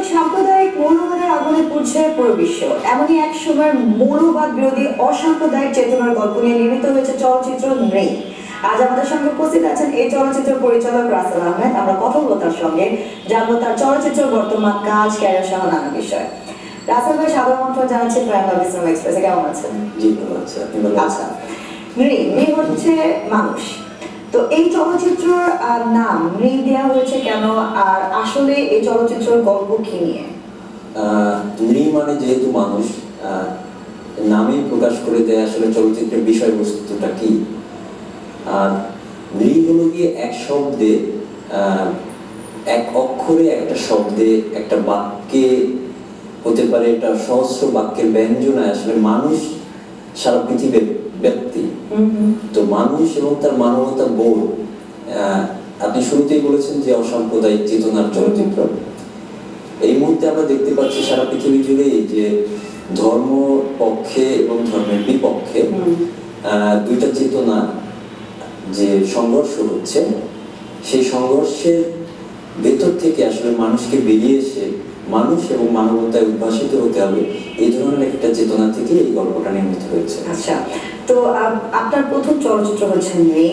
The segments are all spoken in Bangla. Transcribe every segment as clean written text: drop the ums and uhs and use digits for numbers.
দর্শক, সাম্প্রদায়িক মৌলবাদের আগুনে পুড়ছে পুরো বিশ্ব। এমনই এক সময় মৌলবাদ বিরোধী অসাম্প্রদায়িক চেতনার গল্প নিয়ে নির্মিত হয়েছে চলচ্চিত্র নৃ। আজ আমাদের সঙ্গে উপস্থিত আছেন এই চলচ্চিত্র পরিচালক রাসেল আহমেদ। আমরা কথা বলবো তার সঙ্গে, জানবো তার চলচ্চিত্র বর্তমান কাজ, ক্যারিয়ার সহ নানা বিষয়। রাসেল ভাই, সাদর আমন্ত্রণ জানাচ্ছি প্রাইম সিনেমা এক্সপ্রেসে। কেমন আছেন? জি, ভালো আছি। আপনি ভালো আছেন? নৃ হচ্ছে মানুষ। তো এই চলচ্চিত্রের নাম নৃ দেওয়া হয়েছে কেন, আর আসলে এই চলচ্চিত্রের গল্প কি নিয়ে? নৃ মানে যেহেতু মানুষ, নামে প্রকাশ করে দেয় আসলে চলচ্চিত্রের বিষয়বস্তুটা কি। আর নৃ হলো গিয়ে এক শব্দে, এক অক্ষরে একটা শব্দে, একটা বাক্যে হতে পারে, এটা সহস্র বাক্যের ব্যঞ্জনায় আসলে মানুষ সারা পৃথিবীর ব্যক্তি। তো মানুষ এবং তার মানবতা বোধ, আপনি শুরুতেই বলেছেন যে অসাম্প্রদায়িক চেতনার চলচ্চিত্র। এই মুহূর্তে আমরা দেখতে পাচ্ছি সারা পৃথিবী জুড়েই যে ধর্ম পক্ষে এবং ধর্মের বিপক্ষে দুইটা চেতনা যে সংঘর্ষ হচ্ছে, সেই সংঘর্ষের ভেতর থেকে আসলে মানুষকে বেরিয়ে এসে মানুষ এবং মানবতায় উদ্ভাসিত হতে হবে, এই ধরনের একটা চেতনা থেকে এই গল্পটা নির্মিত হয়েছে। আচ্ছা, তো আপনার প্রথম চলচ্চিত্র হচ্ছে নৃ,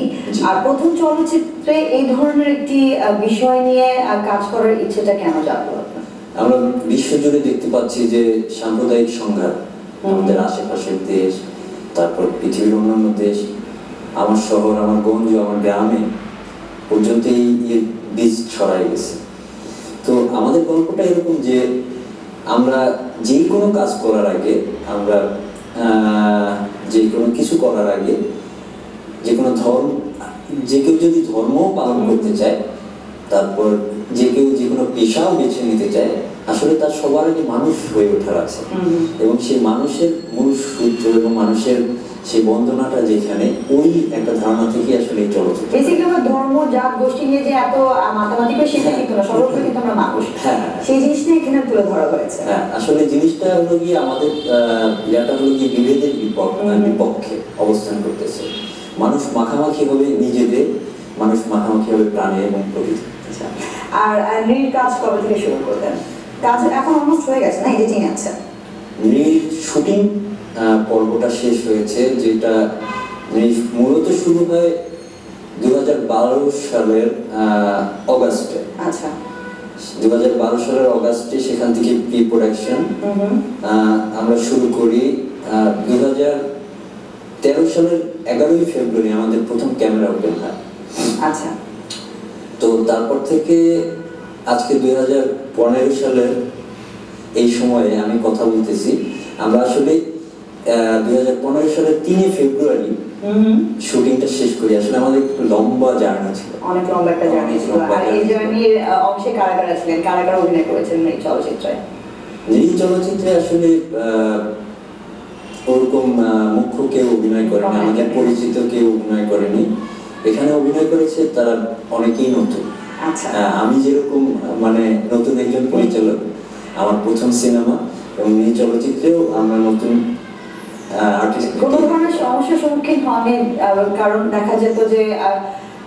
আর প্রথম চলচ্চিত্রে এই ধরনের একটি বিষয় নিয়ে কাজ করার ইচ্ছেটা কেন জাগলো আপনার? আমরা বিশ্বজুড়ে দেখতে পাচ্ছি যে সাম্প্রদায়িক সংঘাত আমাদের আশেপাশের দেশ, তারপর পৃথিবীর অন্যান্য দেশ, আমার শহর, আমার গঞ্জ, আমার গ্রামে পর্যন্ত এই বীজ ছড়াই গেছে। তো আমাদের গল্পটা এরকম যে আমরা যে কোনো কাজ করার আগে, আমরা যে কোনো কিছু করার আগে, যে কোনো যে কেউ যদি ধর্ম পালন করতে চায়, তারপর যে কেউ যে কোনো পেশাও বেছে নিতে চায়, আসলে তার সবার আগে মানুষ হয়ে ওঠার আছে। এবং সেই মানুষের মূল সূত্র এবং মানুষের সেই বন্দনাটা যেখানে, ওই একটা ধারণা থেকে আসলে এই চলচ্চিত্র। বেসিক্যালি আমরা ধর্ম, জাত, গোষ্ঠী নিয়ে যে এত মাতামাতি করে সেটা কিন্তু না, সর্বোপরি কিন্তু আমরা মানুষ। সেই জিনিসটা এখানে তুলে ধরা হয়েছে। হ্যাঁ, আসলে জিনিসটা হলো গিয়ে আমাদের ইয়াটা হলো গিয়ে বিভেদের বিপক্ষে অবস্থান করতেছে। মানুষ মাখামাখি হবে নিজেদের, মানুষ মাখামাখি হবে প্রাণে এবং প্রকৃতি। আর নৃর কাজ কবে থেকে শুরু করলেন? কাজ এখন অলমোস্ট হয়ে গেছে না, এডিটিং আছে? নৃর শুটিং পর্বটা শেষ হয়েছে, যেটা মূলত শুরু হয় 2012 সালের অগাস্টে। আচ্ছা, 2012 সালের অগাস্টে সেখান থেকে প্রি প্রোডাকশন আমরা শুরু করি। 2013 সালের 11ই ফেব্রুয়ারি আমাদের প্রথম ক্যামেরা ওপেন হয়। আচ্ছা, তো তারপর থেকে আজকে 2015 সালের এই সময়ে আমি কথা বলতেছি, আমরা আসলে 2015 সালের 3 ফেব্রুয়ারি শুটিংটা শেষ করি। আসলে আমাদের একটু লম্বা জার্নি ছিল, অনেক লম্বা একটা জার্নি ছিল। আর এই জার্নির অংশে কারা কারা ছিলেন, কারা কারা অভিনয় করেছেন এই চলচ্চিত্রে? এই চলচ্চিত্রে আসলে ওরকম মুখ্য কেউ অভিনয় করেনি, আমাদের পরিচিত কেউ অভিনয় করেনি। এখানে অভিনয় করেছে তারা অনেকেই নতুন। আমি যেরকম মানে নতুন একজন পরিচালক, আমার প্রথম সিনেমা, এবং এই চলচ্চিত্রেও আমরা নতুন আর্টিস্ট। কোনো ধরনের সমস্যার সম্মুখীন হয়নি? কারণ দেখা যেত যে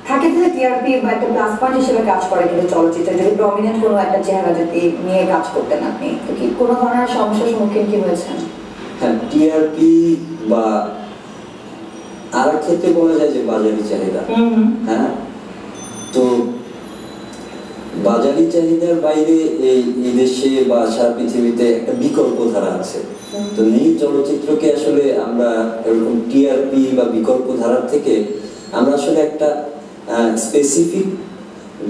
থাকে যে টিআরপি বা একটা প্লাস পয়েন্ট হিসেবে কাজ করে, কিন্তু চলচ্চিত্রে যদি প্রমিনেন্ট কোনো একটা চেহারা যদি নিয়ে কাজ করতেন আপনি, তো কি কোনো ধরনের সমস্যার সম্মুখীন কি হয়েছেন? হ্যাঁ, টিআরপি বা আর ক্ষেত্রে বলা যায় যে বাজারি চাহিদা। হ্যাঁ, তো বাজারি চাহিদার বাইরে এই দেশে বা সারা পৃথিবীতে একটা বিকল্প ধারা আছে। তো এই চলচ্চিত্রকে আসলে আমরা এরকম টিআরপি বা বিকল্প ধারার থেকে আমরা আসলে একটা স্পেসিফিক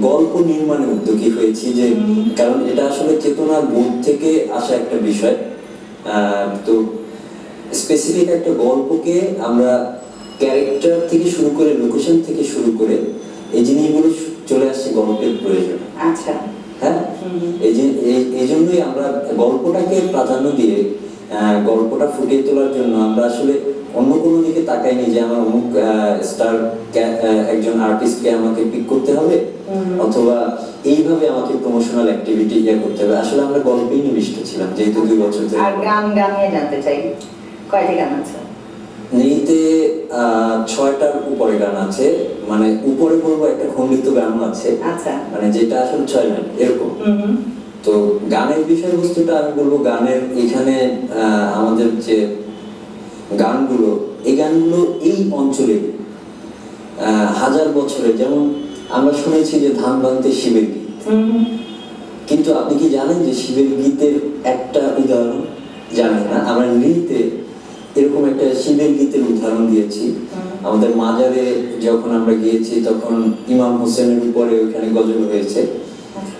গল্প নির্মাণে উদ্যোগী হয়েছি, যে কারণ এটা আসলে চেতনার বোধ থেকে আসা একটা বিষয়। তো স্পেসিফিক একটা গল্পকে আমরা ক্যারেক্টার থেকে শুরু করে, লোকেশন থেকে শুরু করে এই জিনিসগুলো চলে আসছে গল্পের প্রয়োজন। আচ্ছা, হ্যাঁ, এই জন্যই আমরা গল্পটাকে প্রাধান্য দিয়ে গল্পটা ফুটিয়ে তোলার জন্য আমরা আসলে অন্য কোনো দিকে তাকাইনি যে আমার অমুক স্টার একজন আর্টিস্টকে আমাকে পিক করতে হবে, অথবা এইভাবে আমাকে প্রমোশনাল অ্যাক্টিভিটি করতে হবে। আসলে আমরা গল্পেই নিবিষ্ট ছিলাম, যেহেতু 2 বছর ধরে। আর গান নিয়ে জানতে চাই, কয়টি গান আছে? নেইতে 6টার উপরে গান আছে, মানে উপরে বলবো একটা খণ্ডিত গান আছে। আচ্ছা, মানে যেটা আসলে 6 মিনিট এরকম। তো গানের বিষয়বস্তুটা আমি বলবো, গানের এখানে আমাদের যে গানগুলো, এই গানগুলো এই অঞ্চলে হাজার বছরের, যেমন আমরা শুনেছি যে ধান বানতে শিবের গীত, কিন্তু আপনি কি জানেন যে শিবের গীতের একটা উদাহরণ জানেন না? আমরা নৃত্যে এরকম একটা শিবের গীতের উদাহরণ দিয়েছি। আমাদের মাজারে যখন আমরা গিয়েছি তখন ইমাম হোসেনের উপরে ওখানে গজল হয়েছে।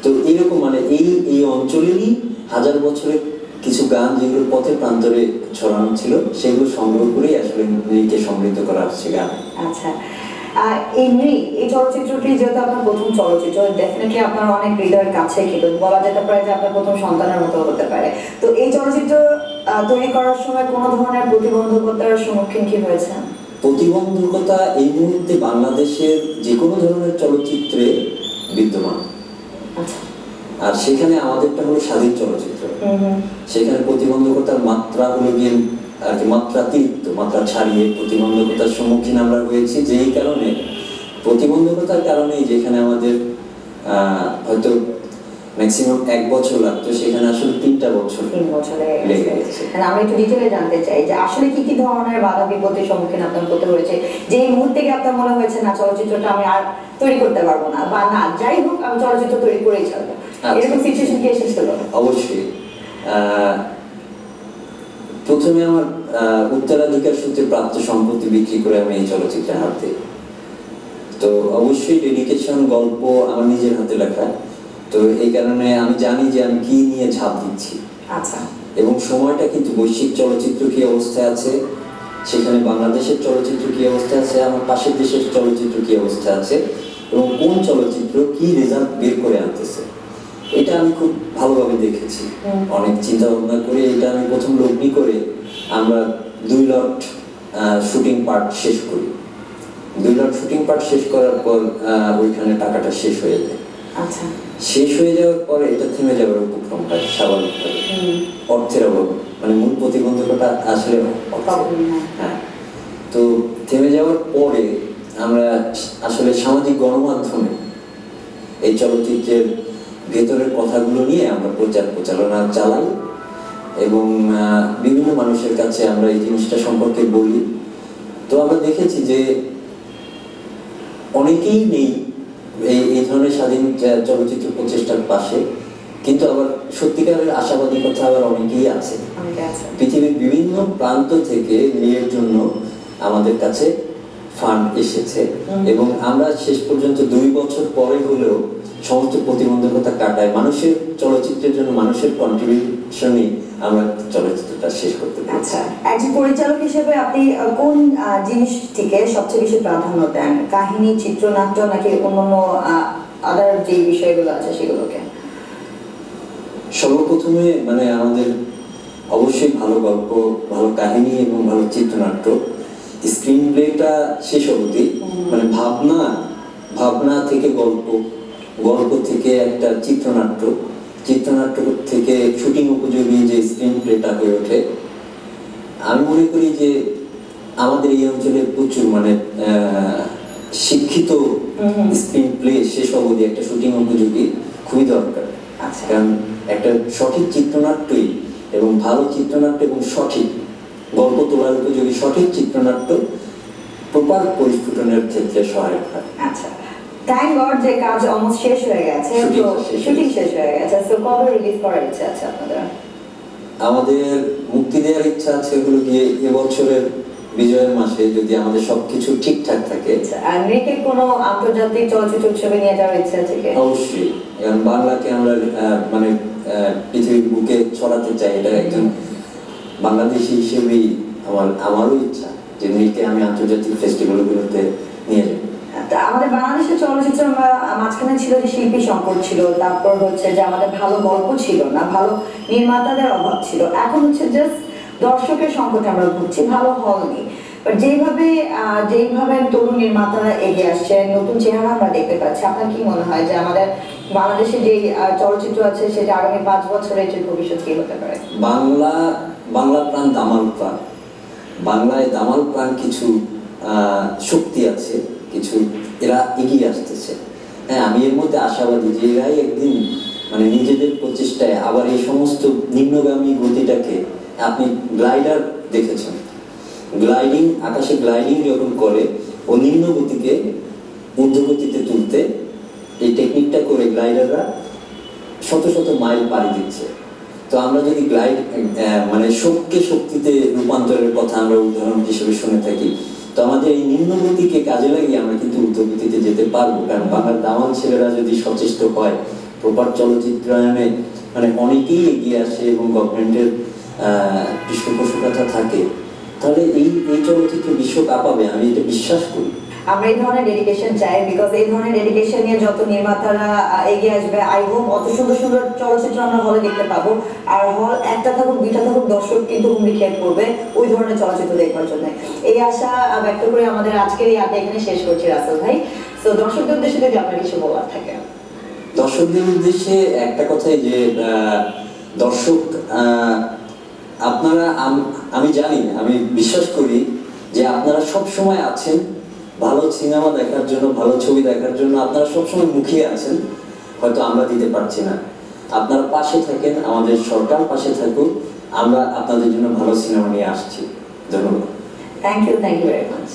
তো এরকম মানে এই অঞ্চলেরই হাজার বছরের কিছু গান যেগুলো পথে প্রান্তরে ছড়ানো ছিল, সেগুলো সংগ্রহ করে আসলে নৃত্যে সমৃদ্ধ করা হচ্ছে গান। আচ্ছা, এই চলচ্চিত্রটি যেহেতু আপনার প্রথম চলচ্চিত্র, ডেফিনেটলি আপনার অনেক হৃদয়ের কাছে, কিন্তু বলা যেতে পারে যে আপনার প্রথম সন্তানের মতো হতে পারে। তো এই চলচ্চিত্র তৈরি করার সময় কোনো ধরনের প্রতিবন্ধকতার সম্মুখীন কি হয়েছে? প্রতিবন্ধকতা এই মুহূর্তে বাংলাদেশের যে কোনো ধরনের চলচ্চিত্রে বিদ্যমান। আচ্ছা। আর সেখানে আমাদেরটা হলো স্বাধীন চলচ্চিত্র, সেখানে প্রতিবন্ধকতার মাত্রা হলো গিয়ে আর কি মাত্রাতিরিক্ত, মাত্রা ছাড়িয়ে প্রতিবন্ধকতার সম্মুখীন আমরা হয়েছি। যেই কারণে প্রতিবন্ধকতার কারণেই যেখানে আমাদের হয়তো ম্যাক্সিমাম 1 বছর লাগতো, সেখানে আসলে 3 বছর লেগে গেছে। আমরা একটু ডিটেইলে জানতে চাই যে আসলে কি কি ধরনের বাধা বিপত্তির সম্মুখীন আপনার হতে হয়েছে, যে এই মুহূর্তে কি আপনার মনে হয়েছে না চলচ্চিত্রটা আমি আর তৈরি করতে পারবো না, বা না যাই হোক আমি চলচ্চিত্র তৈরি করেই ছাড়বো, এরকম সিচুয়েশন কি এসেছিল? অবশ্যই। প্রথমে আমার উত্তরাধিকার সূত্রে প্রাপ্ত সম্পত্তি বিক্রি করে আমি এই চলচ্চিত্রে হাত দিই। তো অবশ্যই ডেডিকেশন, গল্প আমার নিজের হাতে লেখা, তো এই কারণে আমি জানি যে আমি কি নিয়ে ঝাঁপ দিচ্ছি। আচ্ছা। এবং সময়টা কিন্তু বৈশ্বিক চলচ্চিত্র কি অবস্থায় আছে, সেখানে বাংলাদেশের চলচ্চিত্র কি অবস্থায় আছে, আমার পাশের দেশের চলচ্চিত্র কি অবস্থায় আছে, এবং কোন চলচ্চিত্র কি রেজাল্ট বের করে আনতেছে, এটা আমি খুব ভালোভাবে দেখেছি। অনেক চিন্তা ভাবনা করে এটা আমি প্রথম লগ্নি করে আমরা 2 লট শুটিং পার্ট শেষ করি। 2 লট শুটিং পার্ট শেষ করার পর ওইখানে টাকাটা শেষ হয়ে যায়। আচ্ছা। শেষ হয়ে যাওয়ার পরে এটা থেমে যাওয়ার উপক্রমটা স্বাভাবিকভাবে, অর্থের অভাব, মানে মূল প্রতিবন্ধকতা আসলে হ্যাঁ। তো থেমে যাওয়ার পরে আমরা আসলে সামাজিক গণমাধ্যমে এই চলচ্চিত্রের ভেতরের কথাগুলো নিয়ে আমরা প্রচারণা চালাই এবং বিভিন্ন মানুষের কাছে আমরা এই জিনিসটা সম্পর্কে বলি। তো আমরা দেখেছি যে অনেকেই নেই এই ধরনের স্বাধীন চলচ্চিত্র প্রচেষ্টার পাশে, কিন্তু আবার সত্যিকারের আশাবাদী কথা আবার অনেকেই আছে। পৃথিবীর বিভিন্ন প্রান্ত থেকে মেয়ের জন্য আমাদের কাছে ফান্ড এসেছে এবং আমরা শেষ পর্যন্ত 2 বছর পরে হলেও সমস্ত প্রতিবন্ধকতা কাটায় মানুষের চলচ্চিত্রের জন্য মানুষের কন্ট্রিবিউশনই আমরা চলচ্চিত্রটা শেষ করতে পারছি। আচ্ছা, একজন পরিচালক হিসেবে আপনি কোন জিনিসটিকে সবচেয়ে বেশি প্রাধান্য দেন? কাহিনী, চিত্রনাট্য, নাকি অন্যান্য আদার যে বিষয়গুলো আছে সেগুলোকে? সর্বপ্রথমে মানে আমাদের অবশ্যই ভালো গল্প, ভালো কাহিনী এবং ভালো চিত্রনাট্য, স্ক্রিন প্লেটা শেষ অবধি, মানে ভাবনা থেকে গল্প, গল্প থেকে একটা চিত্রনাট্য, চিত্রনাট্য থেকে শুটিং উপযোগী যে স্ক্রিন প্লেটা হয়ে ওঠে। আমি মনে করি যে আমাদের এই অঞ্চলে প্রচুর মানে শিক্ষিত স্ক্রিন প্লে শেষ অবধি একটা শুটিং উপযোগী খুবই দরকার। কারণ একটা সঠিক চিত্রনাট্যই এবং ভালো চিত্রনাট্য এবং সঠিক গল্প তোলার উপযোগী সঠিক চিত্রনাট্য প্রপার পরিস্ফুটনের ক্ষেত্রে সহায়ক হয়। আচ্ছা, থ্যাংক গড যে কাজ অলমোস্ট শেষ হয়ে গেছে, শুটিং শেষ হয়ে গেছে। সো কবে রিলিজ করার ইচ্ছা আছে আপনাদের? আমাদের মুক্তি দেওয়ার ইচ্ছা আছে হলো গিয়ে এবছরের বিজয়ের মাসে, যদি আমাদের সবকিছু ঠিকঠাক থাকে। আর নৃত্যের কোনো আন্তর্জাতিক চলচ্চিত্র উৎসবে নিয়ে যাওয়ার ইচ্ছা আছে কি? অবশ্যই, কারণ বাংলাকে আমরা মানে পৃথিবীর বুকে ছড়াতে চাই। এটা একজন বাংলাদেশী হিসেবেই আমারও ইচ্ছা যে নৃত্যে আমি আন্তর্জাতিক ফেস্টিভ্যালগুলোতে নিয়ে যাই। আমাদের বাংলাদেশের চলচ্চিত্র মাঝখানে ছিল যে শিল্পী সংকট ছিল, তারপর হচ্ছে যে আমাদের ভালো গল্প ছিল না, ভালো নির্মাতাদের অভাব ছিল, এখন হচ্ছে জাস্ট দর্শকের সংকটে আমরা ভুগছি, ভালো হল নেই। যেইভাবে তরুণ নির্মাতারা এগিয়ে আসছে, নতুন চেহারা আমরা দেখতে পাচ্ছি, আপনার কি মনে হয় যে আমাদের বাংলাদেশে যে চলচ্চিত্র আছে সেটা আগামী 5 বছরে এটির ভবিষ্যৎ কি হতে পারে? বাংলা প্রাণ দামাল প্রাণ, বাংলায় দামাল প্রাণ কিছু শক্তি আছে, কিছু এরা এগিয়ে আসতেছে। হ্যাঁ, আমি এর মধ্যে আশাবাদী যে এরাই একদিন মানে নিজেদের প্রচেষ্টায় আবার এই সমস্ত নিম্নগামী গতিটাকে, আপনি গ্লাইডার দেখেছেন, গ্লাইডিং, আকাশে গ্লাইডিং যখন করে ও নিম্ন গতিকে ঊর্ধ্বগতিতে তুলতে এই টেকনিকটা করে গ্লাইডাররা শত শত মাইল পাড়ি দিচ্ছে। তো আমরা যদি গ্লাইড মানে শোককে শক্তিতে রূপান্তরের কথা আমরা উদাহরণ হিসেবে শুনে থাকি, তো আমাদের এই নিম্ন গতিকে কাজে লাগিয়ে আমরা কিন্তু ঊর্ধ্বগতিতে যেতে পারবো। কারণ বাংলার দামাল ছেলেরা যদি সচেষ্ট হয়, প্রপার চলচ্চিত্রায়নে মানে অনেকেই এগিয়ে আসে এবং গভর্নমেন্টের পৃষ্ঠপোষকতা থাকে, তাহলে এই চলচ্চিত্র বিশ্ব কাঁপাবে, আমি এটা বিশ্বাস করি। আমরা এই ধরনের ডেডিকেশন চাই, বিকজ এই ধরনের ডেডিকেশন নিয়ে যত নির্মাতারা এগিয়ে আসবে, আই হোপ অত সুন্দর সুন্দর চলচ্চিত্র আমরা হলে দেখতে পাবো। আর হল একটা থাকুক দুইটা থাকুক, দর্শক কিন্তু হুমড়ি খেয়ে পড়বে ওই ধরনের চলচ্চিত্র দেখবার জন্য। এই আশা ব্যক্ত করে আমাদের আজকের এই আড্ডা এখানে শেষ করছি রাসেল ভাই। তো দর্শকদের উদ্দেশ্যে যদি আপনার কিছু বলার থাকে। দর্শকদের উদ্দেশ্যে একটা কথাই যে দর্শক আপনারা, আমি জানি, আমি বিশ্বাস করি যে আপনারা সব সময় আছেন ভালো সিনেমা দেখার জন্য, ভালো ছবি দেখার জন্য। আপনারা সবসময় মুখিয়ে আছেন, হয়তো আমরা দিতে পারছি না। আপনারা পাশে থাকেন, আমাদের সরকার পাশে থাকুক, আমরা আপনাদের জন্য ভালো সিনেমা নিয়ে আসছি। ধন্যবাদ। Thank you very much.